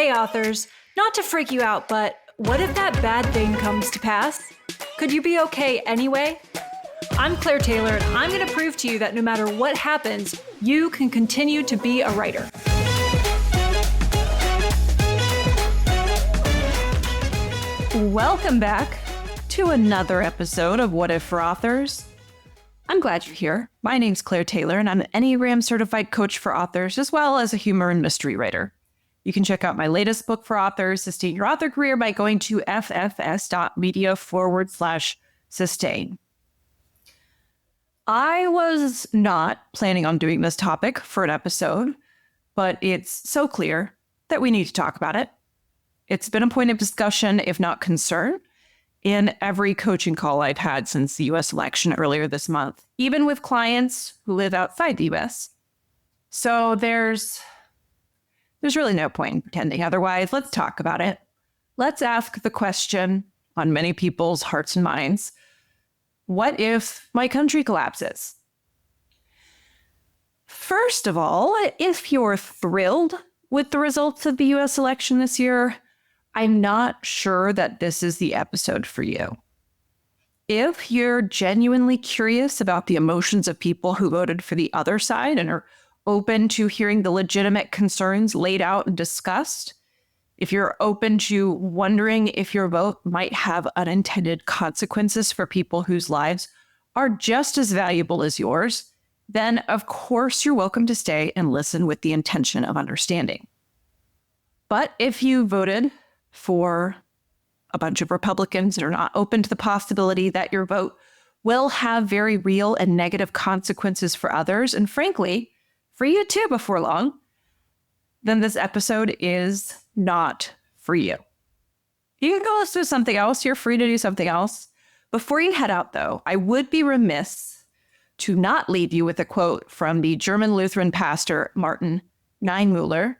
Hey authors, not to freak you out, but what if that bad thing comes to pass? Could you be okay anyway? I'm Claire Taylor, and I'm going to prove to you that no matter what happens, you can continue to be a writer. Welcome back to another episode of What If for Authors. I'm glad you're here. My name's Claire Taylor, and I'm an Enneagram-certified coach for authors, as well as a humor and mystery writer. You can check out my latest book for authors, Sustain Your Author Career, by going to ffs.media/sustain. I was not planning on doing this topic for an episode, but it's so clear that we need to talk about it. It's been a point of discussion, if not concern, in every coaching call I've had since the U.S. election earlier this month, even with clients who live outside the U.S. So there's really no point in pretending otherwise. Let's talk about it. Let's ask the question on many people's hearts and minds: what if my country collapses? First of all, if you're thrilled with the results of the U.S. election this year, I'm not sure that this is the episode for you. If you're genuinely curious about the emotions of people who voted for the other side and are open to hearing the legitimate concerns laid out and discussed, if you're open to wondering if your vote might have unintended consequences for people whose lives are just as valuable as yours, then of course you're welcome to stay and listen with the intention of understanding. But if you voted for a bunch of Republicans that are not open to the possibility that your vote will have very real and negative consequences for others, and frankly, for you too before long, then this episode is not for you. You can go listen to something else. You're free to do something else. Before you head out, though, I would be remiss to not leave you with a quote from the German Lutheran pastor, Martin Niemöller.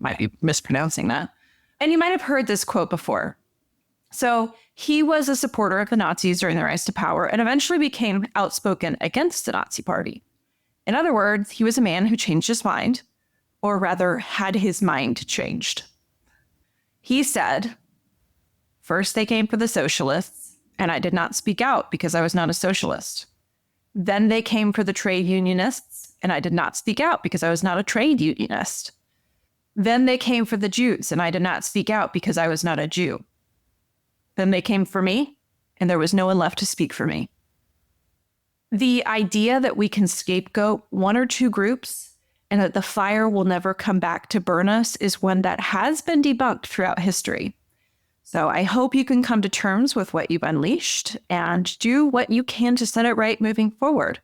Might be mispronouncing that. And you might have heard this quote before. So he was a supporter of the Nazis during their rise to power and eventually became outspoken against the Nazi Party. In other words, he was a man who changed his mind, or rather had his mind changed. He said, "First they came for the socialists, and I did not speak out because I was not a socialist. Then they came for the trade unionists, and I did not speak out because I was not a trade unionist. Then they came for the Jews, and I did not speak out because I was not a Jew. Then they came for me, and there was no one left to speak for me." The idea that we can scapegoat one or two groups and that the fire will never come back to burn us is one that has been debunked throughout history. So I hope you can come to terms with what you've unleashed and do what you can to set it right moving forward,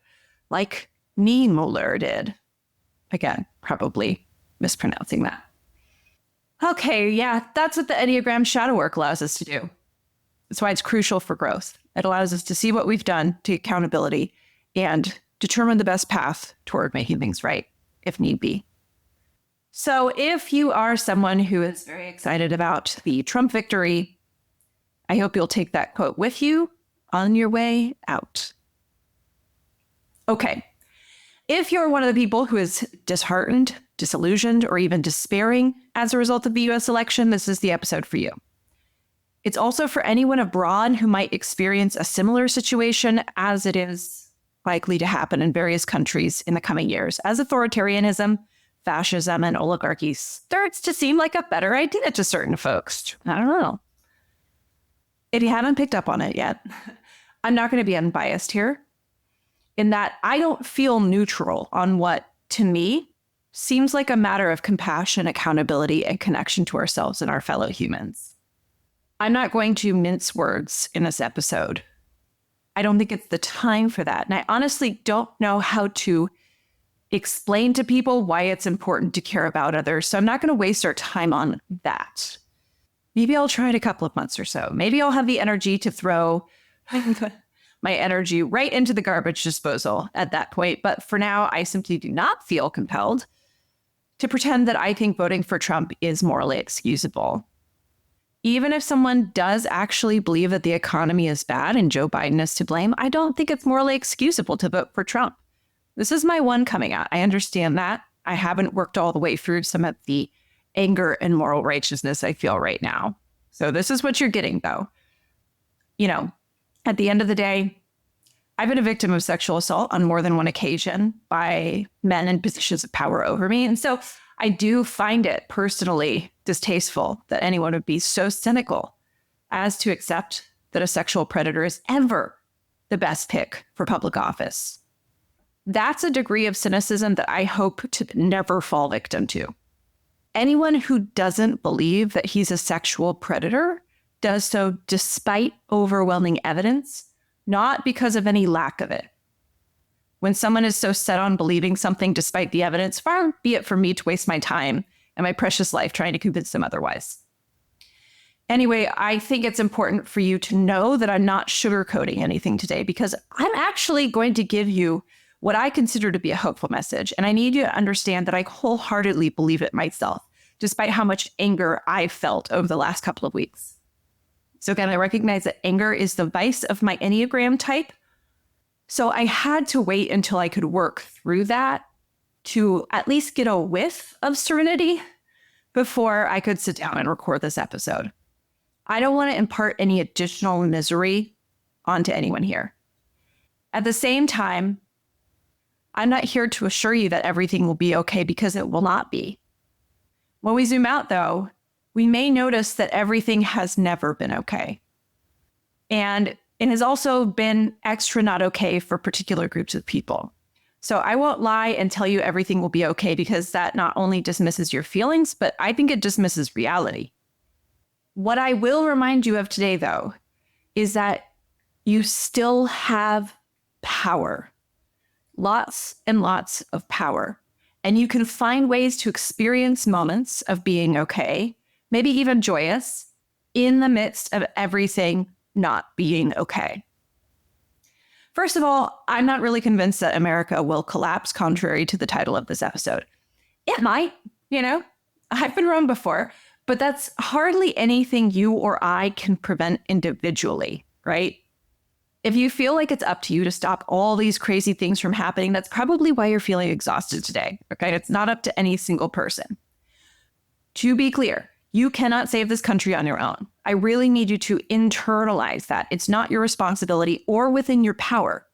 like Niemöller did. Again, probably mispronouncing that. Okay, yeah, that's what the Enneagram shadow work allows us to do. That's why it's crucial for growth. It allows us to see what we've done, take accountability, and determine the best path toward making things right, if need be. So if you are someone who is very excited about the Trump victory, I hope you'll take that quote with you on your way out. Okay, if you're one of the people who is disheartened, disillusioned, or even despairing as a result of the U.S. election, this is the episode for you. It's also for anyone abroad who might experience a similar situation, as it is likely to happen in various countries in the coming years, as authoritarianism, fascism, and oligarchy starts to seem like a better idea to certain folks. I don't know. If you haven't picked up on it yet, I'm not going to be unbiased here, in that I don't feel neutral on what, to me, seems like a matter of compassion, accountability, and connection to ourselves and our fellow humans. I'm not going to mince words in this episode. I don't think it's the time for that. And I honestly don't know how to explain to people why it's important to care about others. So I'm not going to waste our time on that. Maybe I'll try it a couple of months or so. Maybe I'll have the energy to throw my energy right into the garbage disposal at that point. But for now, I simply do not feel compelled to pretend that I think voting for Trump is morally excusable. Even if someone does actually believe that the economy is bad and Joe Biden is to blame, I don't think it's morally excusable to vote for Trump. This is my one coming out. I understand that. I haven't worked all the way through some of the anger and moral righteousness I feel right now. So this is what you're getting, though. At the end of the day, I've been a victim of sexual assault on more than one occasion by men in positions of power over me. And so I do find it personally distasteful that anyone would be so cynical as to accept that a sexual predator is ever the best pick for public office. That's a degree of cynicism that I hope to never fall victim to. Anyone who doesn't believe that he's a sexual predator does so despite overwhelming evidence, not because of any lack of it. When someone is so set on believing something despite the evidence, far be it for me to waste my time and my precious life trying to convince them otherwise. Anyway, I think it's important for you to know that I'm not sugarcoating anything today, because I'm actually going to give you what I consider to be a hopeful message. And I need you to understand that I wholeheartedly believe it myself, despite how much anger I've felt over the last couple of weeks. So again, I recognize that anger is the vice of my Enneagram type. So I had to wait until I could work through that to at least get a whiff of serenity before I could sit down and record this episode. I don't want to impart any additional misery onto anyone here. At the same time, I'm not here to assure you that everything will be okay, because it will not be. When we zoom out, though, we may notice that everything has never been okay. And it has also been extra not okay for particular groups of people. So I won't lie and tell you everything will be okay, because that not only dismisses your feelings, but I think it dismisses reality. What I will remind you of today, though, is that you still have power. Lots and lots of power. And you can find ways to experience moments of being okay, maybe even joyous, in the midst of everything not being okay. First of all, I'm not really convinced that America will collapse, contrary to the title of this episode. It might, I've been wrong before, but that's hardly anything you or I can prevent individually, right? If you feel like it's up to you to stop all these crazy things from happening, that's probably why you're feeling exhausted today, okay? It's not up to any single person. To be clear, you cannot save this country on your own. I really need you to internalize that. It's not your responsibility or within your power.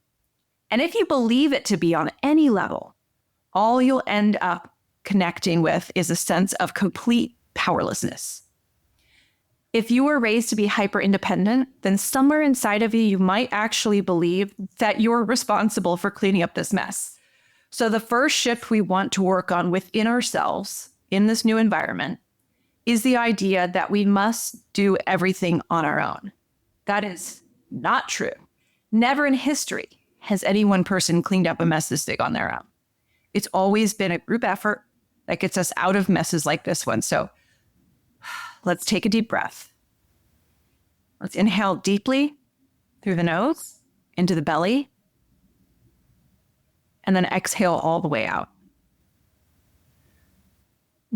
And if you believe it to be on any level, all you'll end up connecting with is a sense of complete powerlessness. If you were raised to be hyper-independent, then somewhere inside of you, you might actually believe that you're responsible for cleaning up this mess. So the first shift we want to work on within ourselves in this new environment is the idea that we must do everything on our own. That is not true. Never in history has any one person cleaned up a mess this big on their own. It's always been a group effort that gets us out of messes like this one. So let's take a deep breath. Let's inhale deeply through the nose, into the belly, and then exhale all the way out.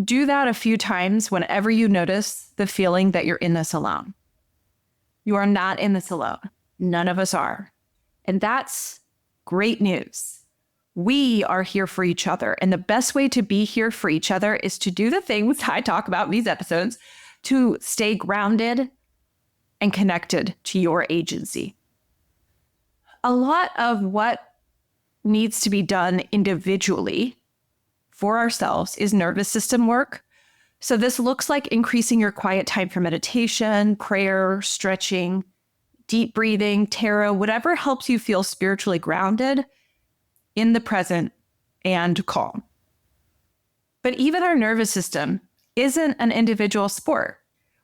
Do that a few times whenever you notice the feeling that you're in this alone. You are not in this alone. None of us are. And that's great news. We are here for each other. And the best way to be here for each other is to do the things I talk about in these episodes, to stay grounded and connected to your agency. A lot of what needs to be done individually for ourselves is nervous system work. So this looks like increasing your quiet time for meditation, prayer, stretching, deep breathing, tarot, whatever helps you feel spiritually grounded in the present and calm. But even our nervous system isn't an individual sport.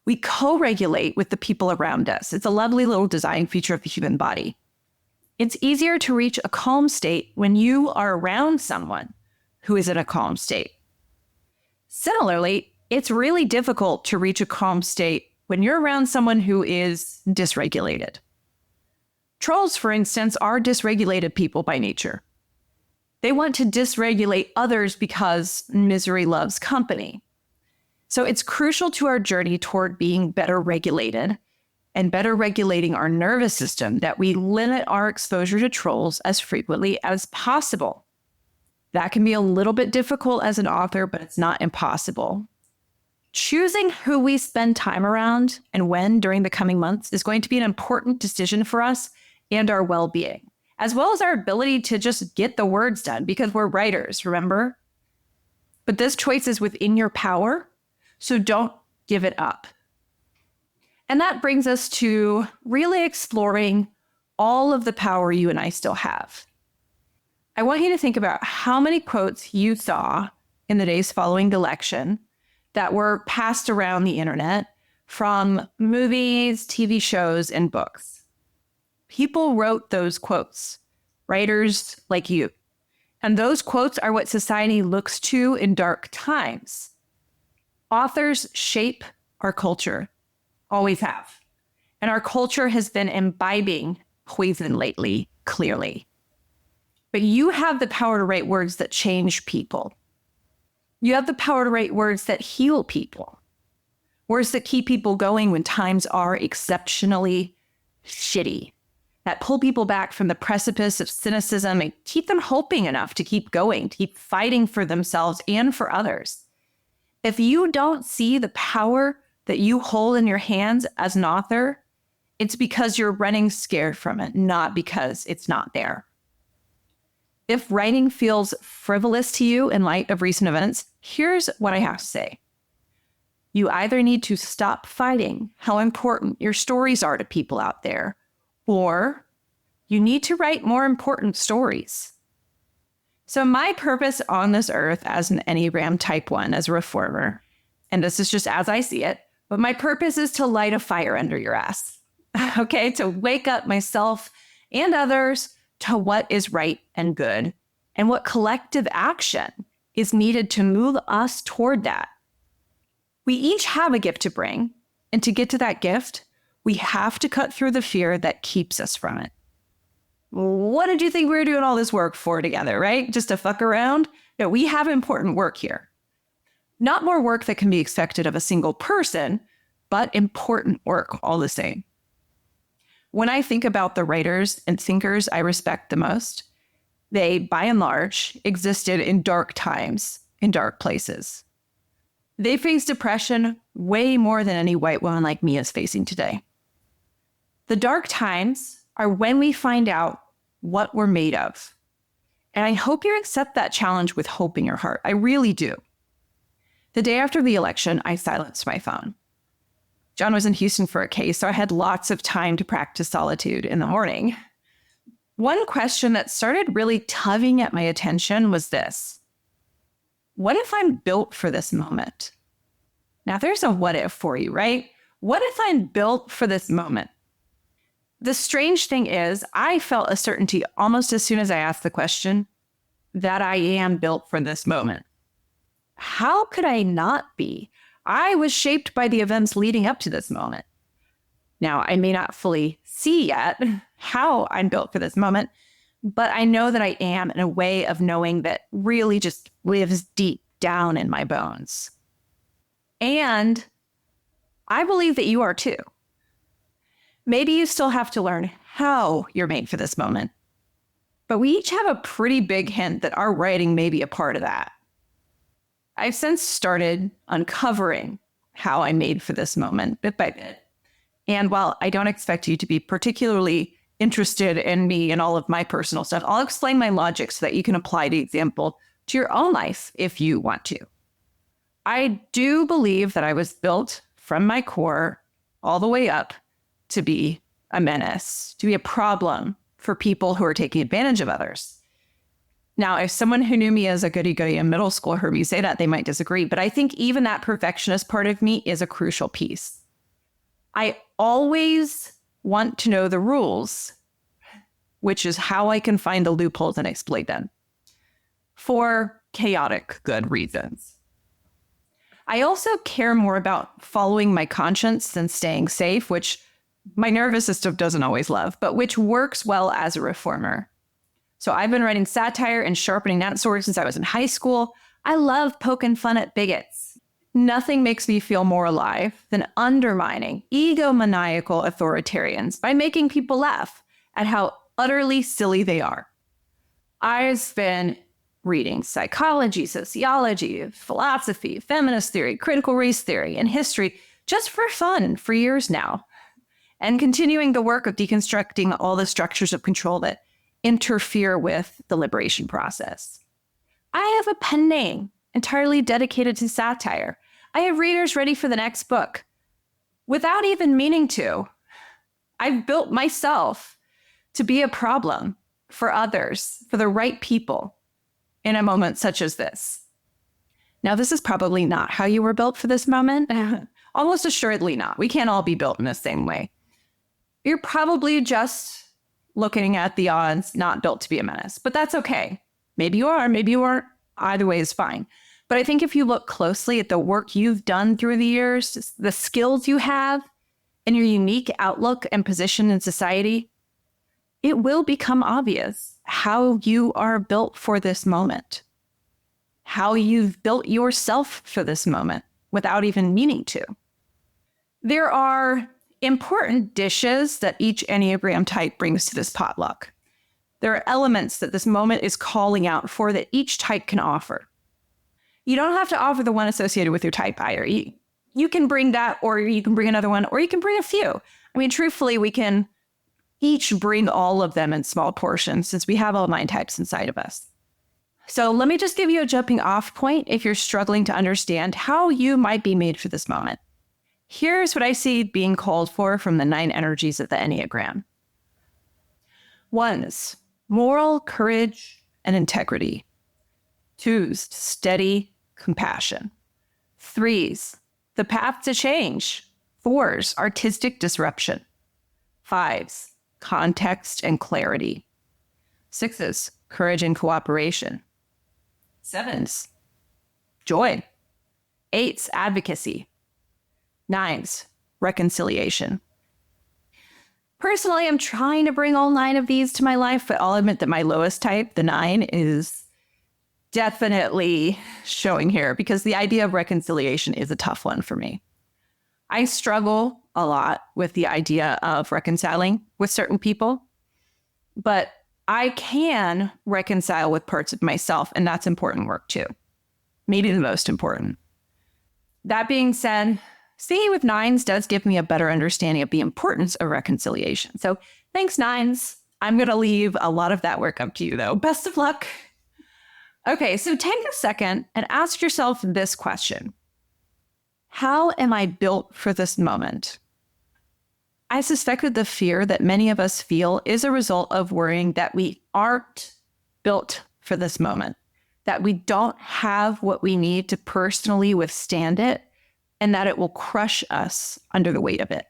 We co-regulate with the people around us. It's a lovely little design feature of the human body. It's easier to reach a calm state when you are around someone who is in a calm state. Similarly, it's really difficult to reach a calm state when you're around someone who is dysregulated. Trolls, for instance, are dysregulated people by nature. They want to dysregulate others because misery loves company. So it's crucial to our journey toward being better regulated and better regulating our nervous system that we limit our exposure to trolls as frequently as possible. That can be a little bit difficult as an author, but it's not impossible. Choosing who we spend time around and when during the coming months is going to be an important decision for us and our well-being, as well as our ability to just get the words done because we're writers, remember? But this choice is within your power, so don't give it up. And that brings us to really exploring all of the power you and I still have. I want you to think about how many quotes you saw in the days following the election that were passed around the internet from movies, TV shows, and books. People wrote those quotes, writers like you. And those quotes are what society looks to in dark times. Authors shape our culture, always have. And our culture has been imbibing poison lately, clearly. But you have the power to write words that change people. You have the power to write words that heal people. Words that keep people going when times are exceptionally shitty. That pull people back from the precipice of cynicism and keep them hoping enough to keep going, to keep fighting for themselves and for others. If you don't see the power that you hold in your hands as an author, it's because you're running scared from it, not because it's not there. If writing feels frivolous to you in light of recent events, here's what I have to say. You either need to stop fighting how important your stories are to people out there, or you need to write more important stories. So my purpose on this earth as an Enneagram type 1, as a reformer, and this is just as I see it, but my purpose is to light a fire under your ass, okay? To wake up myself and others to what is right and good and what collective action is needed to move us toward that. We each have a gift to bring, and to get to that gift, we have to cut through the fear that keeps us from it. What did you think we were doing all this work for together, right? Just to fuck around? No, we have important work here. Not more work that can be expected of a single person, but important work all the same. When I think about the writers and thinkers I respect the most, they, by and large, existed in dark times, in dark places. They faced depression way more than any white woman like me is facing today. The dark times are when we find out what we're made of. And I hope you accept that challenge with hope in your heart. I really do. The day after the election, I silenced my phone. John was in Houston for a case, so I had lots of time to practice solitude in the morning. One question that started really tugging at my attention was this. What if I'm built for this moment? Now, there's a what if for you, right? What if I'm built for this moment? The strange thing is, I felt a certainty almost as soon as I asked the question that I am built for this moment. How could I not be? I was shaped by the events leading up to this moment. Now, I may not fully see yet how I'm built for this moment, but I know that I am in a way of knowing that really just lives deep down in my bones. And I believe that you are too. Maybe you still have to learn how you're made for this moment, but we each have a pretty big hint that our writing may be a part of that. I've since started uncovering how I'm made for this moment bit by bit. And while I don't expect you to be particularly interested in me and all of my personal stuff, I'll explain my logic so that you can apply the example to your own life if you want to. I do believe that I was built from my core all the way up to be a menace, to be a problem for people who are taking advantage of others. Now, if someone who knew me as a goody-goody in middle school heard me say that, they might disagree. But I think even that perfectionist part of me is a crucial piece. I always want to know the rules, which is how I can find the loopholes and exploit them for chaotic good reasons. I also care more about following my conscience than staying safe, which my nervous system doesn't always love, but which works well as a reformer. So I've been writing satire and sharpening that sword since I was in high school. I love poking fun at bigots. Nothing makes me feel more alive than undermining egomaniacal authoritarians by making people laugh at how utterly silly they are. I've been reading psychology, sociology, philosophy, feminist theory, critical race theory, and history just for fun for years now, and continuing the work of deconstructing all the structures of control that interfere with the liberation process. I have a pen name entirely dedicated to satire. I have readers ready for the next book. Without even meaning to, I've built myself to be a problem for others, for the right people, in a moment such as this. Now, this is probably not how you were built for this moment. Almost assuredly not. We can't all be built in the same way. You're probably just looking at the odds, not built to be a menace, but that's okay. Maybe you are, maybe you aren't. Either way is fine. But I think if you look closely at the work you've done through the years, the skills you have, and your unique outlook and position in society, it will become obvious how you are built for this moment, how you've built yourself for this moment without even meaning to. There are important dishes that each Enneagram type brings to this potluck. There are elements that this moment is calling out for that each type can offer. You don't have to offer the one associated with your type either. You can bring that, or you can bring another one, or you can bring a few. I mean, truthfully, we can each bring all of them in small portions since we have all 9 types inside of us. So let me just give you a jumping off point if you're struggling to understand how you might be made for this moment. Here's what I see being called for from the 9 energies of the Enneagram. 1s, moral courage and integrity. 2s, steady compassion. 3s, the path to change. 4s, artistic disruption. 5s, context and clarity. 6s, courage and cooperation. 7s, joy. 8s, advocacy. 9s, reconciliation. Personally, I'm trying to bring all 9 of these to my life, but I'll admit that my lowest type, the 9, is definitely showing here because the idea of reconciliation is a tough one for me. I struggle a lot with the idea of reconciling with certain people, but I can reconcile with parts of myself, and that's important work too. Maybe the most important. That being said, staying with 9s does give me a better understanding of the importance of reconciliation. So thanks, 9s. I'm going to leave a lot of that work up to you, though. Best of luck. Okay, so take a second and ask yourself this question. How am I built for this moment? I suspect that the fear that many of us feel is a result of worrying that we aren't built for this moment, that we don't have what we need to personally withstand it, and that it will crush us under the weight of it.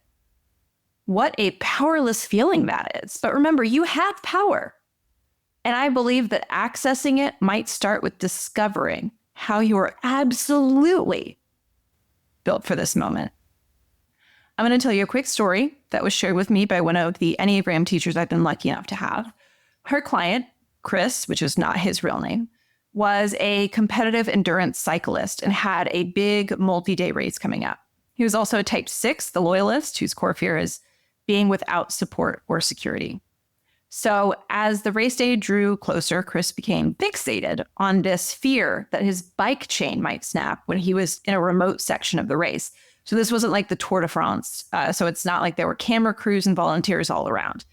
What a powerless feeling that is. But remember, you have power. And I believe that accessing it might start with discovering how you are absolutely built for this moment. I'm going to tell you a quick story that was shared with me by one of the Enneagram teachers I've been lucky enough to have. Her client, Chris, which is not his real name, was a competitive endurance cyclist and had a big multi-day race coming up. He was also a type 6, the loyalist, whose core fear is being without support or security. So as the race day drew closer, Chris became fixated on this fear that his bike chain might snap when he was in a remote section of the race. So this wasn't like the Tour de France. So it's not like there were camera crews and volunteers all around.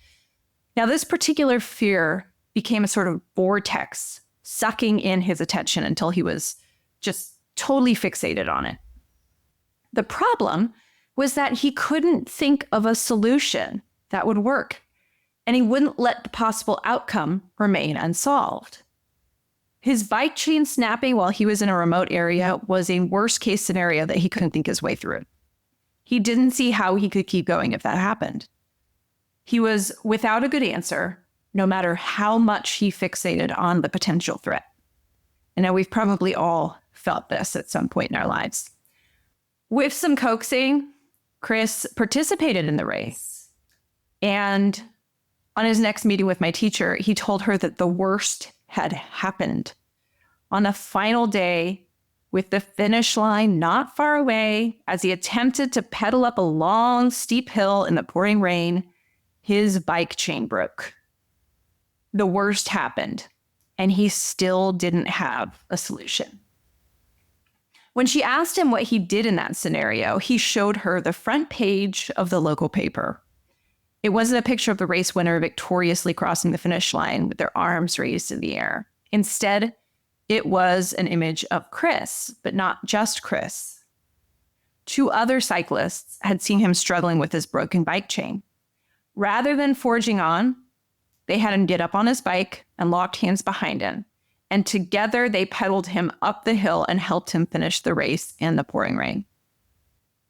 Now, this particular fear became a sort of vortex, sucking in his attention until he was just totally fixated on it. The problem was that he couldn't think of a solution that would work, and he wouldn't let the possible outcome remain unsolved. His bike chain snapping while he was in a remote area was a worst case scenario that he couldn't think his way through. He didn't see how he could keep going if that happened. He was without a good answer, no matter how much he fixated on the potential threat. And now we've probably all felt this at some point in our lives. With some coaxing, Chris participated in the race. And on his next meeting with my teacher, he told her that the worst had happened. On the final day, with the finish line not far away, as he attempted to pedal up a long, steep hill in the pouring rain, his bike chain broke. The worst happened, and he still didn't have a solution. When she asked him what he did in that scenario, he showed her the front page of the local paper. It wasn't a picture of the race winner victoriously crossing the finish line with their arms raised in the air. Instead, it was an image of Chris, but not just Chris. 2 other cyclists had seen him struggling with his broken bike chain. Rather than forging on, they had him get up on his bike and locked hands behind him. And together they pedaled him up the hill and helped him finish the race in the pouring rain.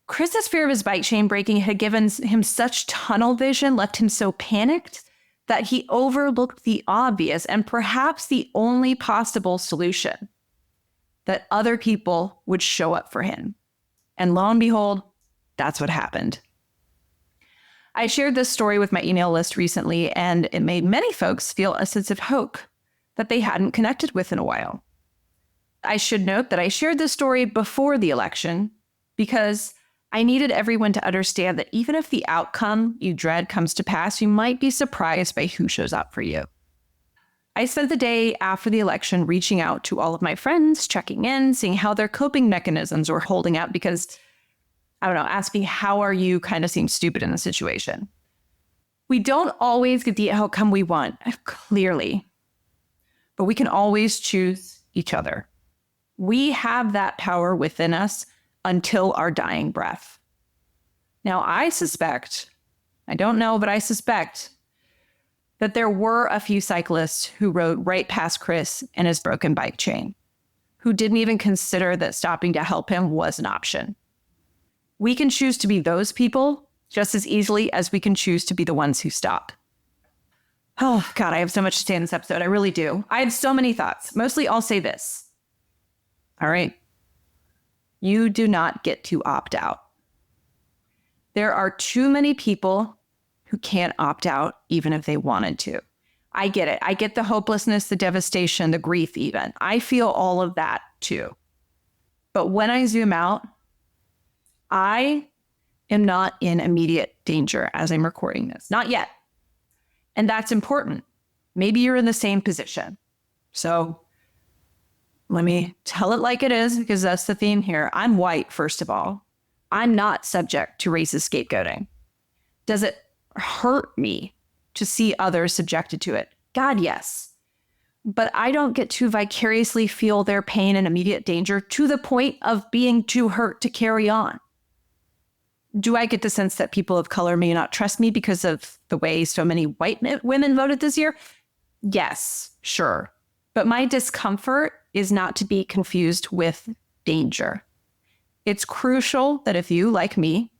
Chris's fear of his bike chain breaking had given him such tunnel vision, left him so panicked, that he overlooked the obvious and perhaps the only possible solution, that other people would show up for him. And lo and behold, that's what happened. I shared this story with my email list recently, and it made many folks feel a sense of hope that they hadn't connected with in a while. I should note that I shared this story before the election because I needed everyone to understand that even if the outcome you dread comes to pass, you might be surprised by who shows up for you. I spent the day after the election reaching out to all of my friends, checking in, seeing how their coping mechanisms were holding up because, asking how are you kind of seems stupid in the situation. We don't always get the outcome we want, clearly, but we can always choose each other. We have that power within us until our dying breath. Now, I don't know, but I suspect that there were a few cyclists who rode right past Chris and his broken bike chain, who didn't even consider that stopping to help him was an option. We can choose to be those people just as easily as we can choose to be the ones who stop. Oh, God, I have so much to say in this episode. I really do. I have so many thoughts. Mostly I'll say this. All right. You do not get to opt out. There are too many people who can't opt out even if they wanted to. I get it. I get the hopelessness, the devastation, the grief even. I feel all of that too. But when I zoom out, I am not in immediate danger as I'm recording this. Not yet. And that's important. Maybe you're in the same position. So let me tell it like it is, because that's the theme here. I'm white, first of all. I'm not subject to racist scapegoating. Does it hurt me to see others subjected to it? God, yes. But I don't get to vicariously feel their pain and immediate danger to the point of being too hurt to carry on. Do I get the sense that people of color may not trust me because of the way so many white women voted this year? Yes, sure. But my discomfort is not to be confused with danger. It's crucial that if you, like me,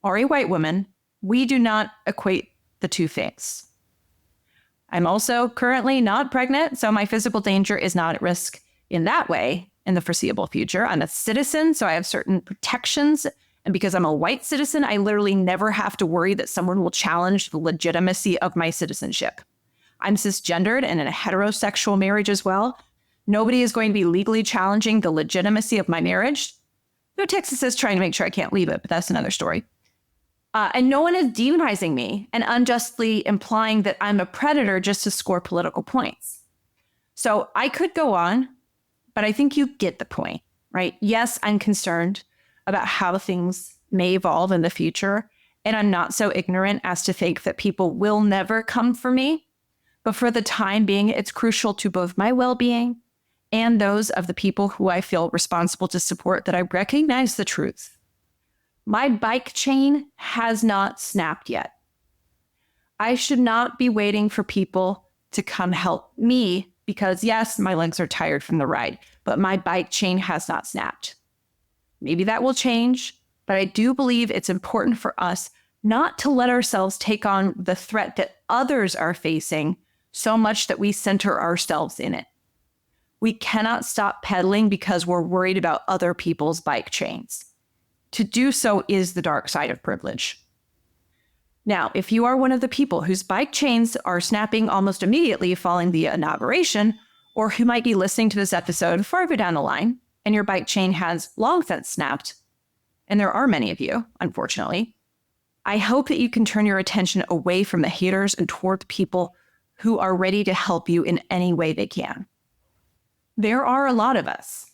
are a white woman, we do not equate the two things. I'm also currently not pregnant, so my physical danger is not at risk in that way in the foreseeable future. I'm a citizen, so I have certain protections. And because I'm a white citizen, I literally never have to worry that someone will challenge the legitimacy of my citizenship. I'm cisgendered and in a heterosexual marriage as well. Nobody is going to be legally challenging the legitimacy of my marriage. Though Texas is trying to make sure I can't leave it, but that's another story. And no one is demonizing me and unjustly implying that I'm a predator just to score political points. So I could go on, but I think you get the point, right? Yes, I'm concerned about how things may evolve in the future. And I'm not so ignorant as to think that people will never come for me. But for the time being, it's crucial to both my well-being and those of the people who I feel responsible to support that I recognize the truth. My bike chain has not snapped yet. I should not be waiting for people to come help me because, yes, my legs are tired from the ride, but my bike chain has not snapped. Maybe that will change, but I do believe it's important for us not to let ourselves take on the threat that others are facing so much that we center ourselves in it. We cannot stop pedaling because we're worried about other people's bike chains. To do so is the dark side of privilege. Now, if you are one of the people whose bike chains are snapping almost immediately following the inauguration, or who might be listening to this episode farther down the line, and your bike chain has long since snapped, and there are many of you, unfortunately, I hope that you can turn your attention away from the haters and toward the people who are ready to help you in any way they can. There are a lot of us.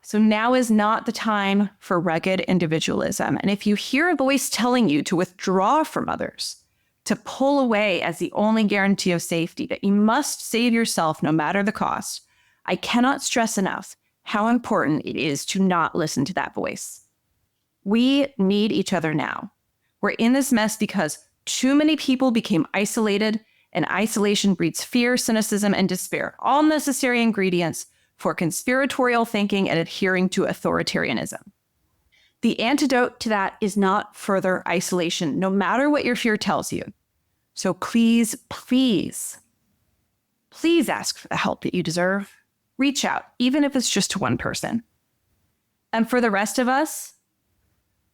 So now is not the time for rugged individualism. And if you hear a voice telling you to withdraw from others, to pull away as the only guarantee of safety, that you must save yourself no matter the cost, I cannot stress enough how important it is to not listen to that voice. We need each other now. We're in this mess because too many people became isolated, and isolation breeds fear, cynicism, and despair, all necessary ingredients for conspiratorial thinking and adhering to authoritarianism. The antidote to that is not further isolation, no matter what your fear tells you. So please, please, please ask for the help that you deserve. Reach out, even if it's just to one person. And for the rest of us,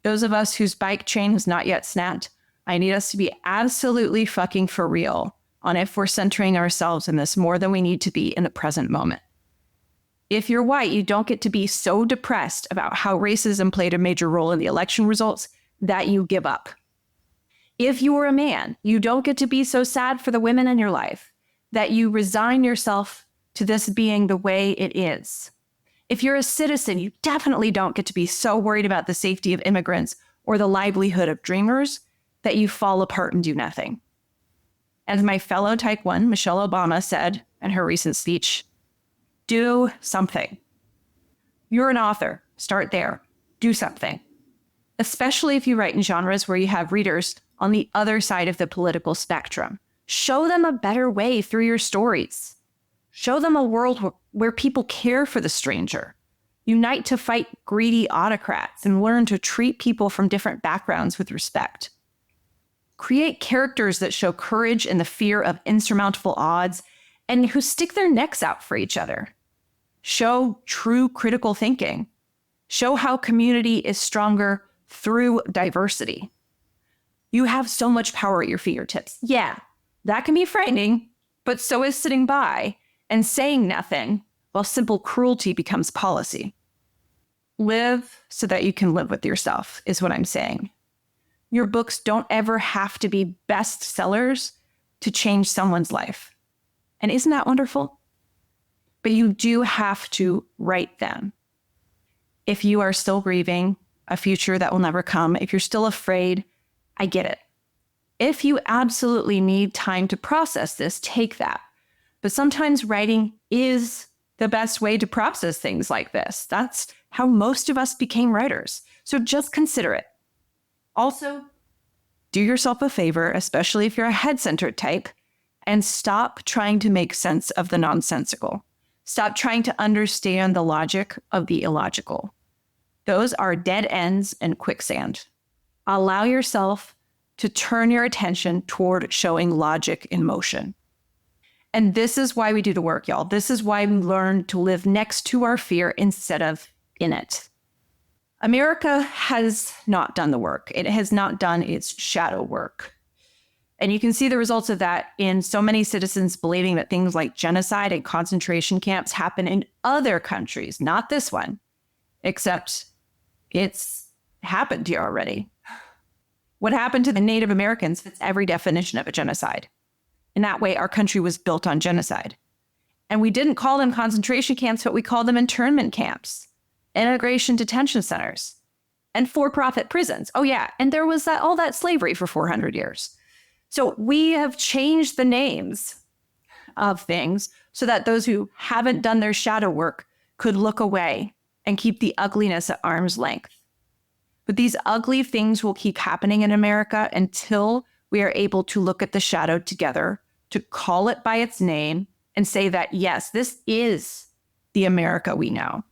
those of us whose bike chain has not yet snapped, I need us to be absolutely fucking for real on if we're centering ourselves in this more than we need to be in the present moment. If you're white, you don't get to be so depressed about how racism played a major role in the election results that you give up. If you are a man, you don't get to be so sad for the women in your life that you resign yourself to this being the way it is. If you're a citizen, you definitely don't get to be so worried about the safety of immigrants or the livelihood of dreamers that you fall apart and do nothing. As my fellow Type 1, Michelle Obama, said in her recent speech, do something. You're an author. Start there. Do something. Especially if you write in genres where you have readers on the other side of the political spectrum. Show them a better way through your stories. Show them a world where people care for the stranger. Unite to fight greedy autocrats and learn to treat people from different backgrounds with respect. Create characters that show courage in the fear of insurmountable odds and who stick their necks out for each other. Show true critical thinking. Show how community is stronger through diversity. You have so much power at your fingertips. Yeah, that can be frightening, but so is sitting by and saying nothing while simple cruelty becomes policy. Live so that you can live with yourself, is what I'm saying. Your books don't ever have to be bestsellers to change someone's life. And isn't that wonderful? But you do have to write them. If you are still grieving a future that will never come, if you're still afraid, I get it. If you absolutely need time to process this, take that. But sometimes writing is the best way to process things like this. That's how most of us became writers. So just consider it. Also, do yourself a favor, especially if you're a head-centered type, and stop trying to make sense of the nonsensical. Stop trying to understand the logic of the illogical. Those are dead ends and quicksand. Allow yourself to turn your attention toward showing logic in motion. And this is why we do the work, y'all. This is why we learn to live next to our fear instead of in it. America has not done the work. It has not done its shadow work. And you can see the results of that in so many citizens believing that things like genocide and concentration camps happen in other countries, not this one, except it's happened here already. What happened to the Native Americans fits every definition of a genocide. In that way, our country was built on genocide. And we didn't call them concentration camps, but we called them internment camps, integration detention centers, and for-profit prisons. Oh yeah, and there was all that slavery for 400 years. So we have changed the names of things so that those who haven't done their shadow work could look away and keep the ugliness at arm's length. But these ugly things will keep happening in America until we are able to look at the shadow together, to call it by its name and say that, yes, this is the America we know.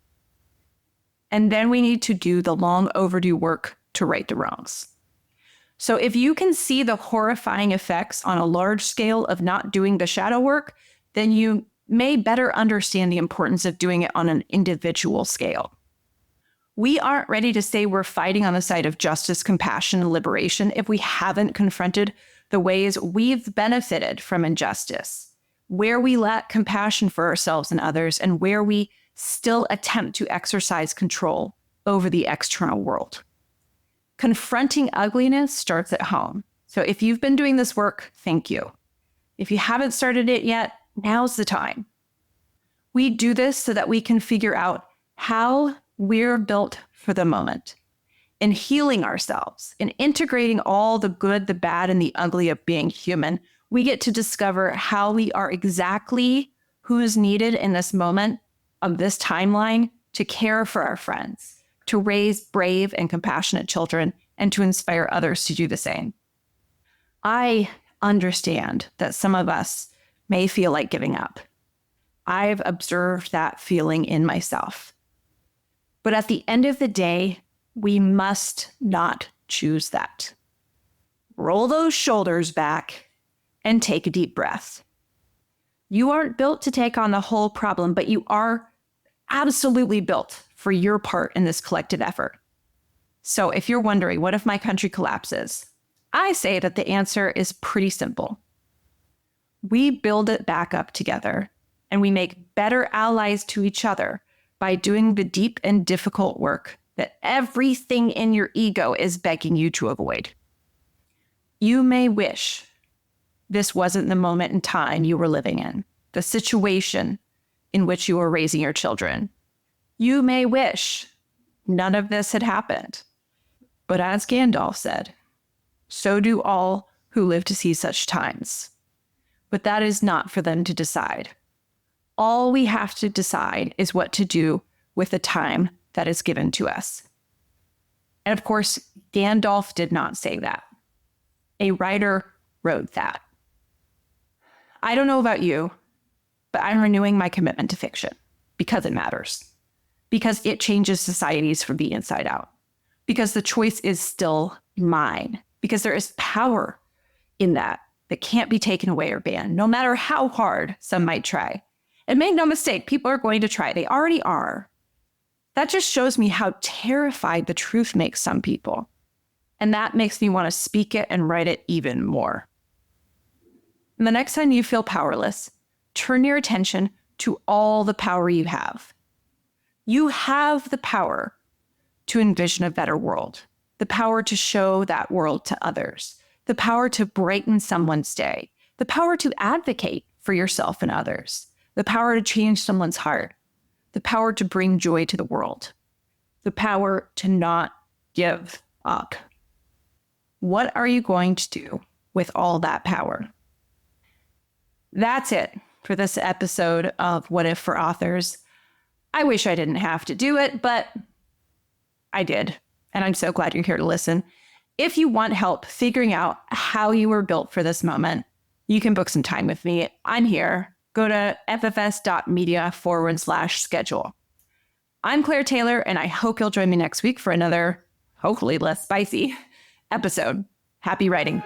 And then we need to do the long overdue work to right the wrongs. So if you can see the horrifying effects on a large scale of not doing the shadow work, then you may better understand the importance of doing it on an individual scale. We aren't ready to say we're fighting on the side of justice, compassion, and liberation if we haven't confronted the ways we've benefited from injustice, where we lack compassion for ourselves and others, and where we still attempt to exercise control over the external world. Confronting ugliness starts at home. So if you've been doing this work, thank you. If you haven't started it yet, now's the time. We do this so that we can figure out how we're built for the moment, in healing ourselves, in integrating all the good, the bad, and the ugly of being human. We get to discover how we are exactly who is needed in this moment of this timeline to care for our friends, to raise brave and compassionate children, and to inspire others to do the same. I understand that some of us may feel like giving up. I've observed that feeling in myself. But at the end of the day, we must not choose that. Roll those shoulders back and take a deep breath. You aren't built to take on the whole problem, but you are absolutely built for your part in this collective effort. So if you're wondering, what if my country collapses? I say that the answer is pretty simple. We build it back up together, and we make better allies to each other by doing the deep and difficult work that everything in your ego is begging you to avoid. You may wish this wasn't the moment in time you were living in, the situation in which you were raising your children. You may wish none of this had happened. But as Gandalf said, so do all who live to see such times. But that is not for them to decide. All we have to decide is what to do with the time that is given to us. And of course, Gandalf did not say that. A writer wrote that. I don't know about you, but I'm renewing my commitment to fiction because it matters, because it changes societies from the inside out, because the choice is still mine, because there is power in that can't be taken away or banned, no matter how hard some might try. And make no mistake, people are going to try. They already are. That just shows me how terrified the truth makes some people. And that makes me want to speak it and write it even more. And the next time you feel powerless, turn your attention to all the power you have. You have the power to envision a better world, the power to show that world to others, the power to brighten someone's day, the power to advocate for yourself and others, the power to change someone's heart, the power to bring joy to the world, the power to not give up. What are you going to do with all that power? That's it for this episode of What If for Authors. I wish I didn't have to do it, but I did. And I'm so glad you're here to listen. If you want help figuring out how you were built for this moment, you can book some time with me. I'm here. Go to ffs.media/schedule. I'm Claire Taylor, and I hope you'll join me next week for another, hopefully less spicy, episode. Happy writing.